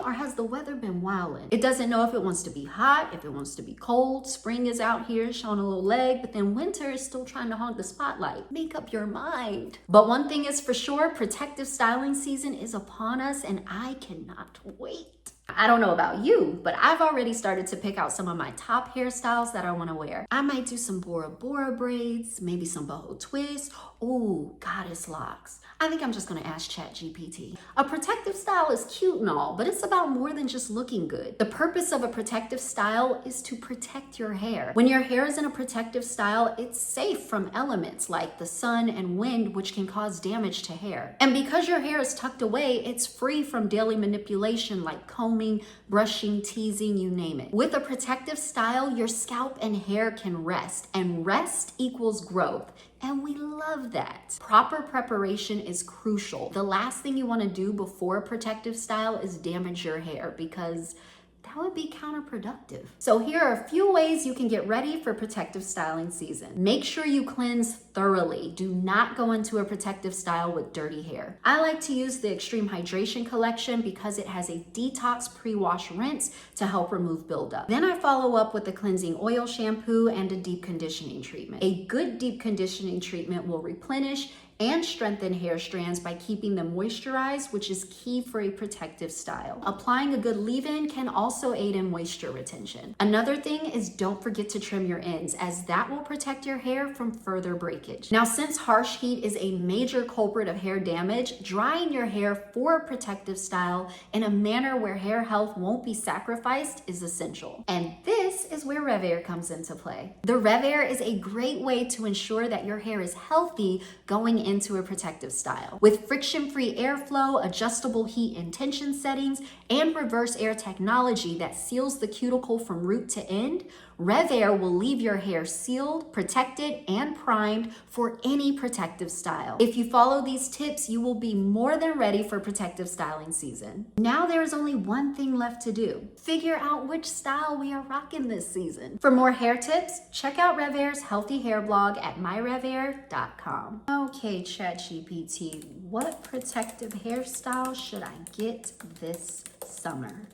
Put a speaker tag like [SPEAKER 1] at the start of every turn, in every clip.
[SPEAKER 1] or has the weather been wildin'? It doesn't know if it wants to be hot, if it wants to be cold. Spring is out here showing a little leg, but then winter is still trying to hog the spotlight. Make up your mind. But one thing is for sure, protective styling season is upon us, and I cannot wait. I don't know about you, but I've already started to pick out some of my top hairstyles that I want to wear. I might do some Bora Bora braids, maybe some boho twists. Ooh, goddess locks. I think I'm just gonna ask ChatGPT. A protective style is cute and all, but it's about more than just looking good. The purpose of a protective style is to protect your hair. When your hair is in a protective style, it's safe from elements like the sun and wind, which can cause damage to hair. And because your hair is tucked away, it's free from daily manipulation like combing, brushing, teasing, you name it. With a protective style, your scalp and hair can rest, and rest equals growth. And we love that. Proper preparation is crucial. The last thing you want to do before a protective style is damage your hair, because that would be counterproductive. So here are a few ways you can get ready for protective styling season. Make sure you cleanse thoroughly. Do not go into a protective style with dirty hair. I like to use the Extreme Hydration Collection because it has a detox pre-wash rinse to help remove buildup. Then I follow up with a cleansing oil shampoo and a deep conditioning treatment. A good deep conditioning treatment will replenish and strengthen hair strands by keeping them moisturized, which is key for a protective style. Applying a good leave-in can also aid in moisture retention. Another thing is don't forget to trim your ends, as that will protect your hair from further breakage. Now, since harsh heat is a major culprit of hair damage, drying your hair for a protective style in a manner where hair health won't be sacrificed is essential. And this is where RevAir comes into play. The RevAir is a great way to ensure that your hair is healthy going into a protective style. With friction-free airflow, adjustable heat and tension settings, and reverse air technology that seals the cuticle from root to end, RevAir will leave your hair sealed, protected, and primed for any protective style. If you follow these tips, you will be more than ready for protective styling season. Now there is only one thing left to do. Figure out which style we are rocking this season. For more hair tips, check out RevAir's healthy hair blog at myrevair.com. Okay, ChatGPT, what protective hairstyle should I get this summer?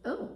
[SPEAKER 1] Oh.